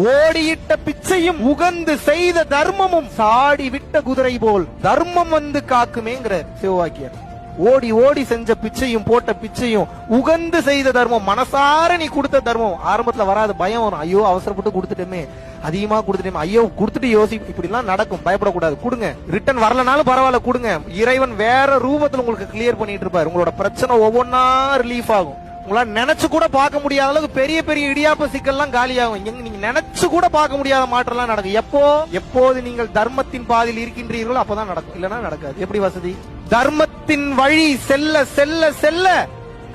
ஓடியிட்ட பிச்சையும் உகந்து செய்த தர்மமும் சாடி விட்ட குதிரை போல் தர்மம் வந்து காக்குமேங்கிற சிவவாக்கியர். ஓடி ஓடி செஞ்ச பிச்சையும் போட்ட பிச்சையும் உகந்து செய்த தர்மம், மனசார நீ கொடுத்த தர்மம். ஆரம்பத்துல வராது, பயம் வரும். ஐயோ அவசரப்பட்டு கொடுத்துட்டோமே, அதிகமா கொடுத்துட்டோமே, ஐயோ கொடுத்துட்டு இப்படி எல்லாம் நடக்கும். பயப்படக்கூடாது, கொடுங்க. ரிட்டர்ன் வரலனாலும் பரவாயில்ல, கொடுங்க. இறைவன் வேற ரூபத்துல உங்களுக்கு கிளியர் பண்ணிட்டு இருப்பாரு. உங்களோட பிரச்சனை ஒவ்வொன்னா ரிலீஃப் ஆகும். உங்களால நினைச்சு கூட பார்க்க முடியாத அளவுக்கு பெரிய பெரிய இடியாப்ப சிக்கல்லாம் காலியாகும். நீங்க நினைச்சு கூட பார்க்க முடியாத மாற்றம் எல்லாம் நடக்கும். எப்போது நீங்கள் தர்மத்தின் பாதையில் இருக்கின்றீர்களோ அப்பதான் நடக்கும், இல்லன்னா நடக்காது. எப்படி வசதி? தர்மத்தின் வழி செல்ல செல்ல செல்ல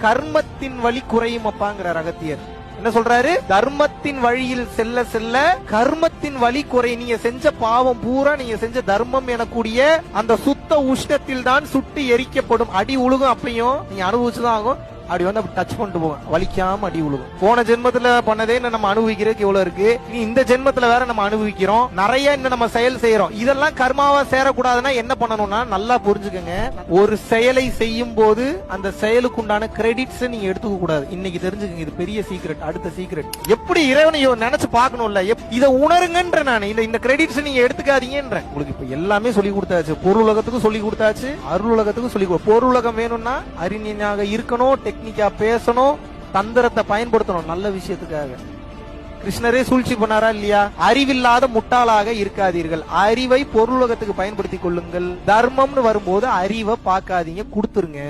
கர்மத்தின் வழி குறையும் அப்பாங்கிறார் அகத்தியர். என்ன சொல்றாரு? தர்மத்தின் வழியில் செல்ல செல்ல கர்மத்தின் வழி குறை. நீங்க செஞ்ச பாவம் பூரா நீங்க செஞ்ச தர்மம் எனக்கூடிய அந்த சுத்த உஷ்ணத்தில் தான் சுட்டு எரிக்கப்படும். அடி உழுகும், அப்பயும் நீங்க அனுபவிச்சுதான் ஆகும். அப்படி வந்து அப்படி டச் பண்ணிட்டு போவோம், வலிக்காம அடி உழுகும். போன ஜென்மத்துல பண்ணதே நம்ம அனுபவிக்கிறதுக்கு எவ்வளவு இருக்கு, நீ இந்த ஜென்மத்துல வேற நம்ம அனுபவிக்கிறோம். நிறைய இன்னும் நம்ம செயல் செய்யறோம். இதெல்லாம் கர்மாவா சேரக்கூடாதுன்னா என்ன பண்ணணும்னா நல்லா புரிஞ்சுக்கங்க. ஒரு செயலை செய்யும் போது அந்த செயலுக்கு உண்டான கிரெடிட்ஸ் நீங்க எடுத்துக்க கூடாது. இன்னைக்கு தெரிஞ்சுக்கங்க, இது பெரிய சீக்ரெட். அடுத்த சீக்ரெட் எப்படி இறைவனை நினைச்சு பார்க்கணும்ல, இதை உணருங்கன்ற. நான் இந்த கிரெடிட்ஸ் நீங்க எடுத்துக்காதீங்கன்ற. உங்களுக்கு இப்ப எல்லாமே சொல்லி கொடுத்தாச்சு. பொருள் உலகத்துக்கும் சொல்லி கொடுத்தாச்சு, அருள் உலகத்துக்கும் சொல்லி. பொருள் உலகம் வேணும்னா அறிஞனாக இருக்கணும், டெக்னிக்கா பேசணும், தந்திரத்தை பயன்படுத்தணும் நல்ல விஷயத்துக்காக. கிருஷ்ணரே சூழ்ச்சி பண்ணாரா இல்லையா? அறிவில்லாத முட்டாளாக இருக்காதீர்கள், அறிவை பொருளுலகத்துக்கு பயன்படுத்திக் கொள்ளுங்கள். தர்மம்னு வரும்போது அறிவை பார்க்காதீங்க, கொடுத்துருங்க.